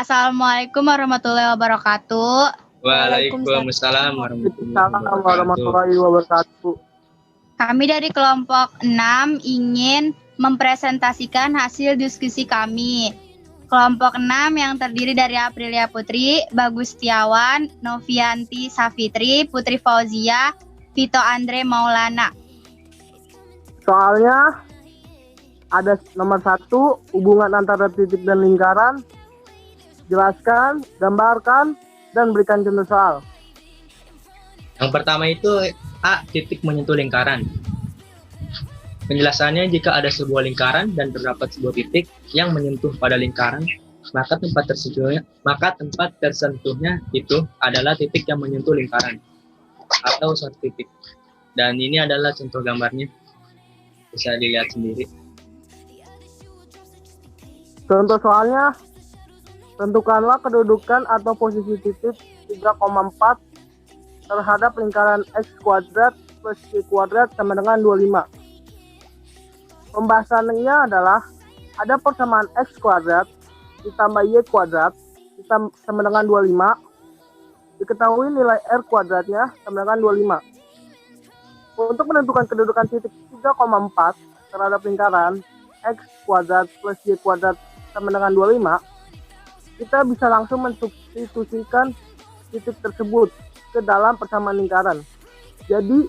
Assalamualaikum warahmatullahi wabarakatuh. Waalaikumsalam warahmatullahi wabarakatuh. Kami dari kelompok 6 ingin mempresentasikan hasil diskusi kami. Kelompok 6 yang terdiri dari Aprilia Putri, Bagus Setiawan, Novianti Safitri, Putri Fauzia, Vito Andre Maulana. Soalnya ada nomor 1, hubungan antara titik dan lingkaran. Jelaskan, gambarkan, dan berikan contoh soal. Yang pertama itu A. Titik menyentuh lingkaran. Penjelasannya, jika ada sebuah lingkaran dan terdapat sebuah titik yang menyentuh pada lingkaran, maka tempat tersentuhnya itu adalah titik yang menyentuh lingkaran atau suatu titik. Dan ini adalah contoh gambarnya, bisa dilihat sendiri. Contoh soalnya, tentukanlah kedudukan atau posisi titik 3,4 terhadap lingkaran X kuadrat plus Y kuadrat sama dengan 25. Pembahasannya adalah ada persamaan X kuadrat ditambah Y kuadrat sama dengan 25. Diketahui nilai R kuadratnya sama dengan 25. Untuk menentukan kedudukan titik 3,4 terhadap lingkaran X kuadrat plus Y kuadrat sama dengan 25, kita bisa langsung mensubstitusikan titik tersebut ke dalam persamaan lingkaran. Jadi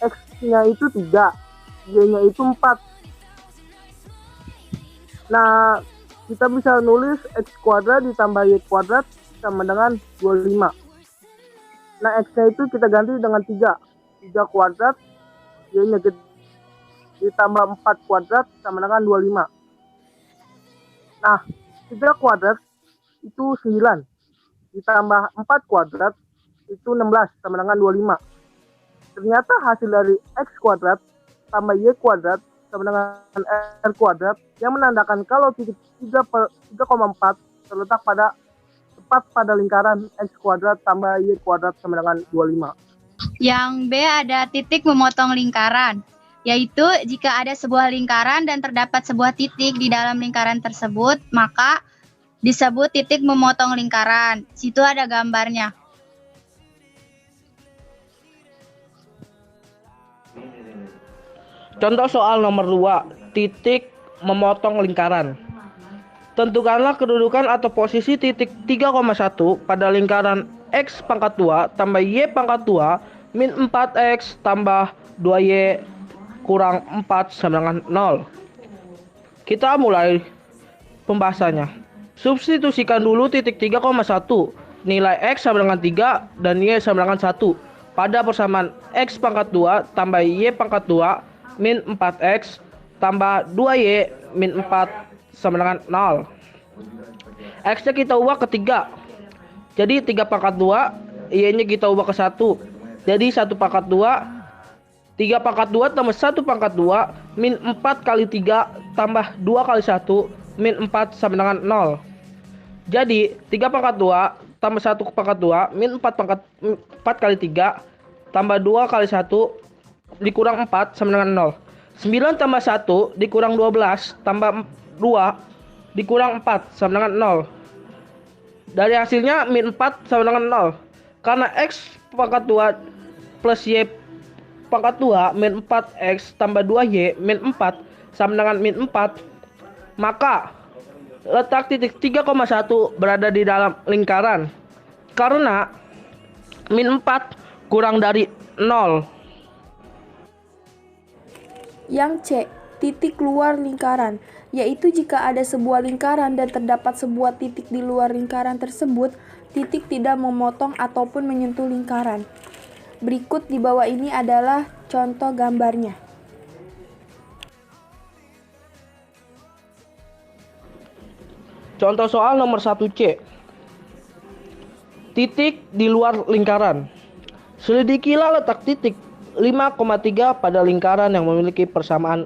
X-nya itu 3, Y-nya itu 4. Nah, kita bisa nulis X kuadrat ditambah Y kuadrat sama dengan 25. Nah, X-nya itu kita ganti dengan 3. 3 kuadrat, Y-nya ditambah 4 kuadrat sama dengan 25. Nah, 3 kuadrat itu 9. Ditambah 4 kuadrat itu 16 sama dengan 25. Ternyata hasil dari X kuadrat tambah Y kuadrat sama dengan R kuadrat yang menandakan kalau titik 3,4 terletak tepat pada lingkaran X kuadrat tambah Y kuadrat sama dengan 25. Yang B ada titik memotong lingkaran, yaitu jika ada sebuah lingkaran dan terdapat sebuah titik di dalam lingkaran tersebut, maka disebut titik memotong lingkaran. Situ ada gambarnya. Contoh soal nomor 2, titik memotong lingkaran. Tentukanlah kedudukan atau posisi titik 3,1 pada lingkaran X pangkat 2 tambah Y pangkat 2 min 4X tambah 2Y kurang 4 sama dengan 0. Kita mulai pembahasannya. Substitusikan dulu titik 3,1, nilai X sama dengan 3 dan Y sama dengan 1 pada persamaan X pangkat 2 tambah Y pangkat 2 min 4X tambah 2Y min 4 sama dengan 0. X-nya kita ubah ke 3. Jadi 3 pangkat 2, Y-nya kita ubah ke 1. Jadi 1 pangkat 2, 3 pangkat 2 tambah 1 pangkat 2 min 4 kali 3 tambah 2 kali 1 min 4 sama dengan 0. Jadi 3 pangkat 2 tambah 1 pangkat 2 min 4 kali 3 tambah 2 kali 1 dikurang 4 sama dengan 0. 9 tambah 1 dikurang 12 tambah 2 dikurang 4 sama dengan 0. Dari hasilnya min 4 sama dengan 0. Karena X pangkat 2 plus Y pangkat 2 min 4X tambah 2Y min 4 sama dengan min 4, maka letak titik 3,1 berada di dalam lingkaran karena min 4 kurang dari 0. Yang C, titik luar lingkaran, yaitu jika ada sebuah lingkaran dan terdapat sebuah titik di luar lingkaran tersebut, titik tidak memotong ataupun menyentuh lingkaran. Berikut di bawah ini adalah contoh gambarnya. Contoh soal nomor 1C. Titik di luar lingkaran. Selidikilah letak titik 5,3 pada lingkaran yang memiliki persamaan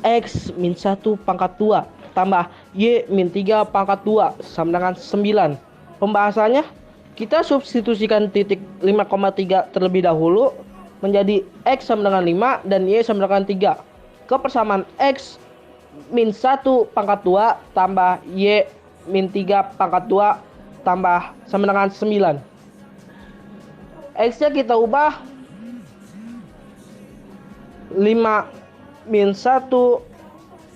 X min 1 pangkat 2 tambah Y min 3 pangkat 2 sama dengan 9. Pembahasannya, kita substitusikan titik 5,3 terlebih dahulu menjadi X sama dengan 5 dan Y sama dengan 3 ke persamaan X min 1 pangkat 2 tambah Y min 3 pangkat 2 tambah sama dengan 9. X-nya kita ubah 5 min 1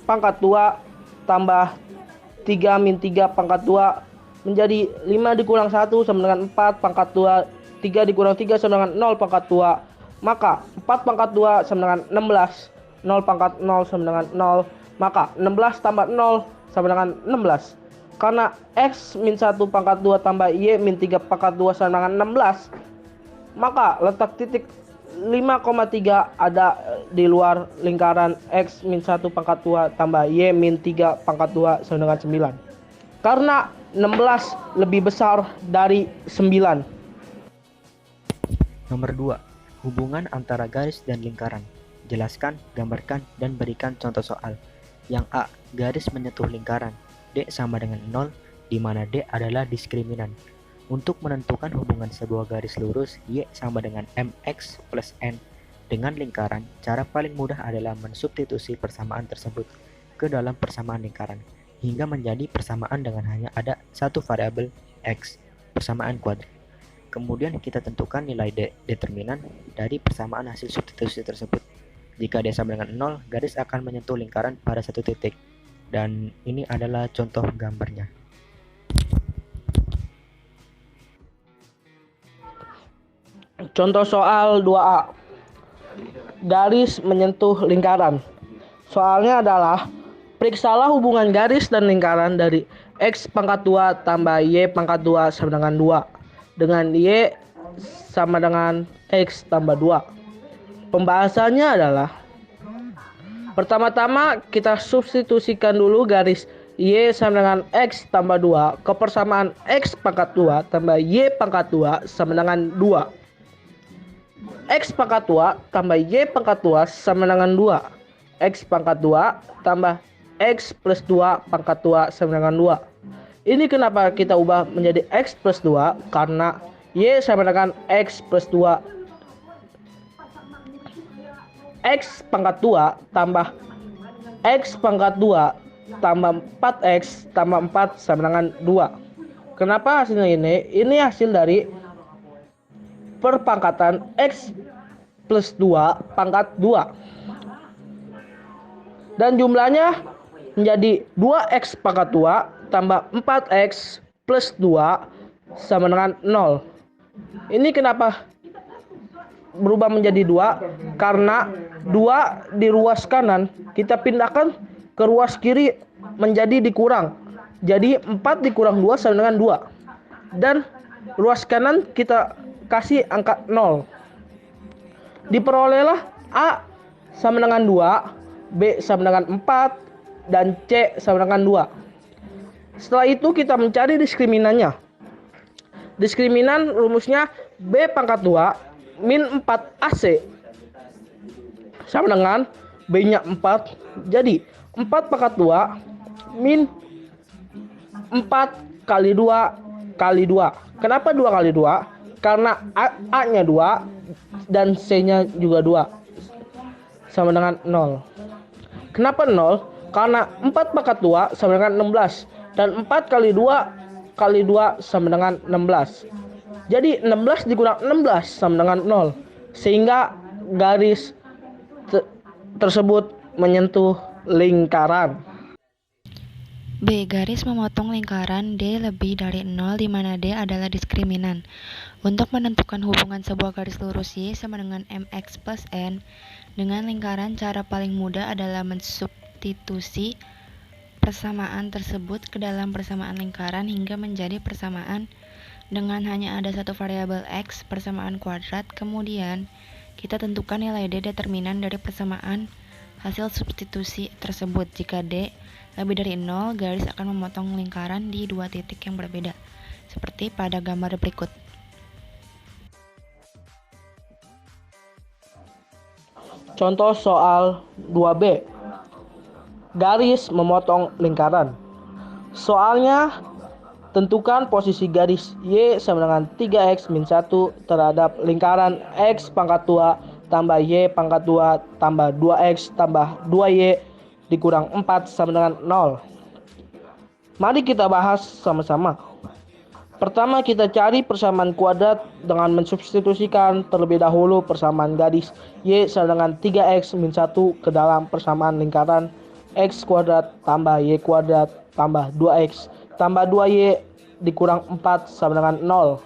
pangkat 2 tambah 3 min 3 pangkat 2 menjadi 5 dikurang 1 sama dengan 4 pangkat 2, 3 dikurang 3 sama dengan 0 pangkat 2. Maka 4 pangkat 2 sama dengan 16, 0 pangkat 0 sama dengan 0. Maka 16 tambah 0 sama dengan 16. Karena X min 1 pangkat 2 tambah Y min 3 pangkat 2 sama dengan 16, maka letak titik 5,3 ada di luar lingkaran X min 1 pangkat 2 tambah Y min 3 pangkat 2 sama dengan 9. Karena 16 lebih besar dari 9. Nomor 2. Hubungan antara garis dan lingkaran. Jelaskan, gambarkan, dan berikan contoh soal. Yang A. Garis menyentuh lingkaran. D sama dengan 0, di mana D adalah diskriminan. Untuk menentukan hubungan sebuah garis lurus Y sama dengan MX plus N dengan lingkaran, cara paling mudah adalah mensubstitusi persamaan tersebut ke dalam persamaan lingkaran, hingga menjadi persamaan dengan hanya ada satu variabel X, persamaan kuadrat. Kemudian kita tentukan nilai determinan dari persamaan hasil substitusi tersebut. Jika D sama dengan 0, garis akan menyentuh lingkaran pada satu titik. Dan ini adalah contoh gambarnya. Contoh soal 2A. Garis menyentuh lingkaran. Soalnya adalah periksalah hubungan garis dan lingkaran dari X pangkat 2 tambah Y pangkat 2 sama dengan 2 dengan Y sama dengan X tambah 2. Pembahasannya adalah pertama-tama kita substitusikan dulu garis Y sama dengan X tambah 2 ke persamaan X pangkat 2 tambah Y pangkat 2 sama dengan 2. X pangkat 2 tambah Y pangkat 2 sama dengan 2. X pangkat 2 tambah X plus 2 pangkat 2 sama dengan 2. Ini kenapa kita ubah menjadi X plus 2? Karena Y sama dengan X plus 2. X pangkat 2 tambah X pangkat 2 tambah 4X tambah 4 sama dengan 2. Kenapa hasilnya ini? Ini hasil dari perpangkatan X plus 2 pangkat 2. Dan jumlahnya menjadi 2X pangkat 2 tambah 4X plus 2 sama dengan 0. Ini kenapa berubah menjadi 2? Karena 2 di ruas kanan kita pindahkan ke ruas kiri menjadi dikurang. Jadi 4 dikurang 2 sama dengan 2. Dan ruas kanan kita kasih angka 0. Diperolehlah A sama dengan 2, B sama dengan 4, dan C sama dengan 2. Setelah itu kita mencari diskriminannya. Diskriminan rumusnya B pangkat 2 min 4AC sama dengan B-nya 4. Jadi 4 pangkat 2 min 4 kali 2 kali 2. Kenapa 2 kali 2? Karena A-nya 2 dan C-nya juga 2 sama dengan 0. Kenapa 0? Karena 4 pangkat 2 sama dengan 16. Dan 4 kali 2 kali 2 sama dengan 16. Jadi 16 dikurang 16 sama dengan 0. Sehingga garis tersebut menyentuh lingkaran. B. Garis memotong lingkaran D lebih dari 0 di mana D adalah diskriminan. Untuk menentukan hubungan sebuah garis lurus Y sama dengan MX plus N dengan lingkaran, cara paling mudah adalah mensubstitusi persamaan tersebut ke dalam persamaan lingkaran hingga menjadi persamaan dengan hanya ada satu variabel X, persamaan kuadrat. Kemudian kita tentukan nilai D determinan dari persamaan hasil substitusi tersebut. Jika D lebih dari 0, garis akan memotong lingkaran di dua titik yang berbeda, seperti pada gambar berikut. Contoh soal 2B. Garis memotong lingkaran. Soalnya, tentukan posisi garis Y sama dengan 3X min 1 terhadap lingkaran X pangkat 2 tambah Y pangkat 2 tambah 2X tambah 2Y dikurang 4 sama dengan 0. Mari kita bahas sama-sama. Pertama, kita cari persamaan kuadrat dengan mensubstitusikan terlebih dahulu persamaan garis Y sama dengan 3x min 1 ke dalam persamaan lingkaran x kuadrat tambah y kuadrat tambah 2x tambah 2y dikurang 4 sama dengan 0.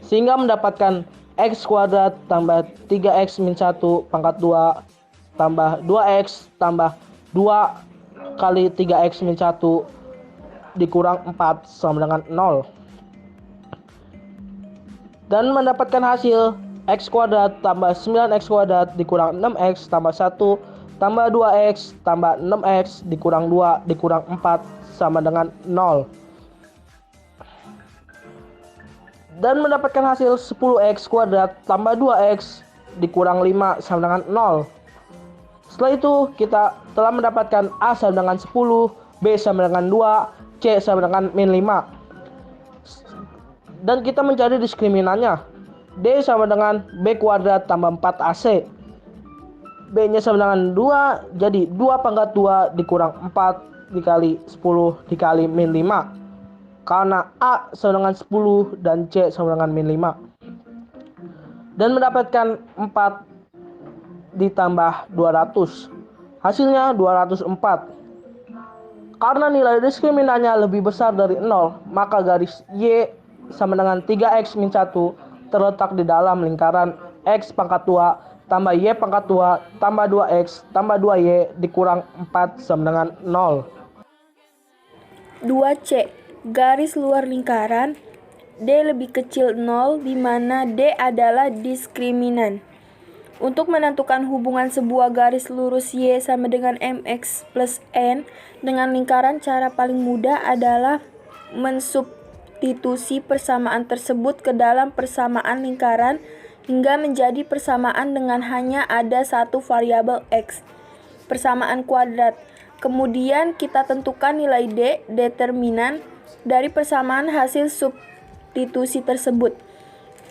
Sehingga mendapatkan x kuadrat tambah 3x min 1 pangkat 2 tambah 2x tambah 2 kali 3x min 1 dikurang 4 sama dengan 0. Dan mendapatkan hasil x kuadrat tambah 9x kuadrat dikurang 6x tambah 1 tambah 2x tambah 6x dikurang 2 dikurang 4 sama dengan 0. Dan mendapatkan hasil 10x kuadrat tambah 2x dikurang 5 sama dengan 0. Setelah itu kita telah mendapatkan A sama dengan 10, B sama dengan 2, C sama dengan min 5. Dan kita mencari diskriminannya. D sama dengan B kuadrat tambah 4AC. B nya sama dengan 2, jadi 2 pangkat 2 dikurang 4 dikali 10 dikali min 5. Karena A sama dengan 10 dan C sama dengan min 5. Dan mendapatkan 4 ditambah 200. Hasilnya 204. Karena nilai diskriminannya lebih besar dari 0, maka garis Y sama dengan 3x min 1 terletak di dalam lingkaran x pangkat 2 tambah y pangkat 2 tambah 2x tambah 2y dikurang 4 sama dengan 0. 2C. Garis luar lingkaran D lebih kecil 0 di mana D adalah diskriminan. Untuk menentukan hubungan sebuah garis lurus Y sama dengan mx plus n dengan lingkaran, cara paling mudah adalah mensubstitusi persamaan tersebut ke dalam persamaan lingkaran hingga menjadi persamaan dengan hanya ada satu variabel x, persamaan kuadrat. Kemudian kita tentukan nilai D, determinan dari persamaan hasil substitusi tersebut.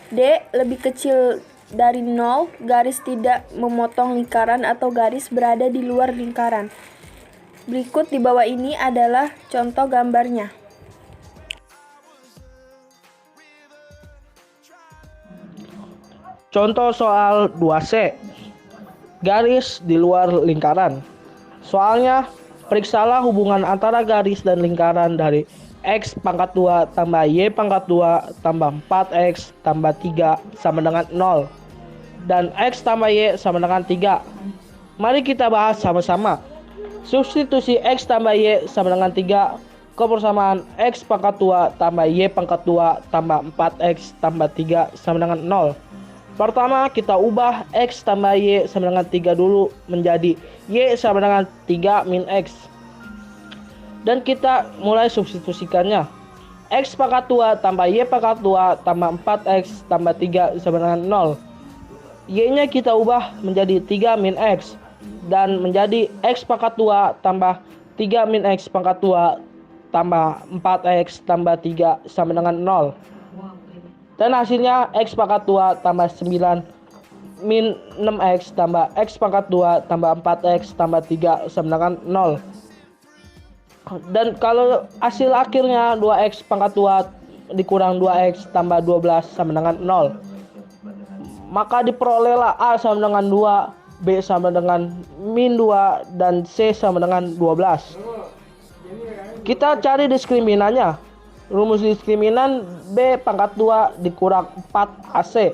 D lebih kecil dari 0, garis tidak memotong lingkaran atau garis berada di luar lingkaran. Berikut di bawah ini adalah contoh gambarnya. Contoh soal 2C. Garis di luar lingkaran. Soalnya, periksalah hubungan antara garis dan lingkaran dari x pangkat 2 tambah y pangkat 2 tambah 4x tambah 3 sama dengan 0. Dan x tambah y sama dengan 3. Mari kita bahas sama-sama. Substitusi x tambah y sama dengan 3 ke persamaan x pangkat 2 tambah y pangkat 2 tambah 4x tambah 3 sama dengan 0. Pertama, kita ubah x tambah y sama dengan 3 dulu menjadi y sama dengan 3 min x. Dan kita mulai substitusikannya. X pangkat 2 tambah y pangkat 2 tambah 4x tambah 3 sama dengan 0. Y-nya kita ubah menjadi 3 min x. Dan menjadi x pangkat 2 tambah 3 min x pangkat 2 tambah 4x tambah 3 sama dengan 0. Dan hasilnya x pangkat 2 tambah 9 min 6x tambah x pangkat 2 tambah 4x tambah 3 sama dengan 0. Dan kalau hasil akhirnya 2x pangkat 2 dikurang 2x tambah 12 sama dengan 0. Maka diperolehlah A sama dengan 2, B sama dengan min 2, dan C sama dengan 12. Kita cari diskriminannya. Rumus diskriminan B pangkat 2 dikurang 4 AC.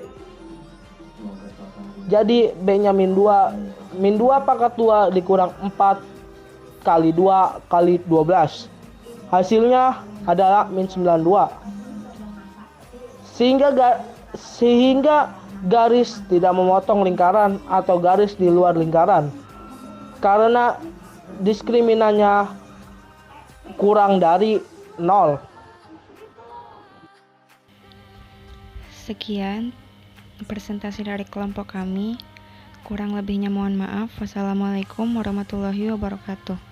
Jadi B-nya min 2. Min 2 pangkat 2 dikurang 4 kali 2 kali 12. Hasilnya adalah min 92. Sehingga garis tidak memotong lingkaran atau garis di luar lingkaran. Karena diskriminannya kurang dari 0. Sekian presentasi dari kelompok kami. Kurang lebihnya mohon maaf. Wassalamualaikum warahmatullahi wabarakatuh.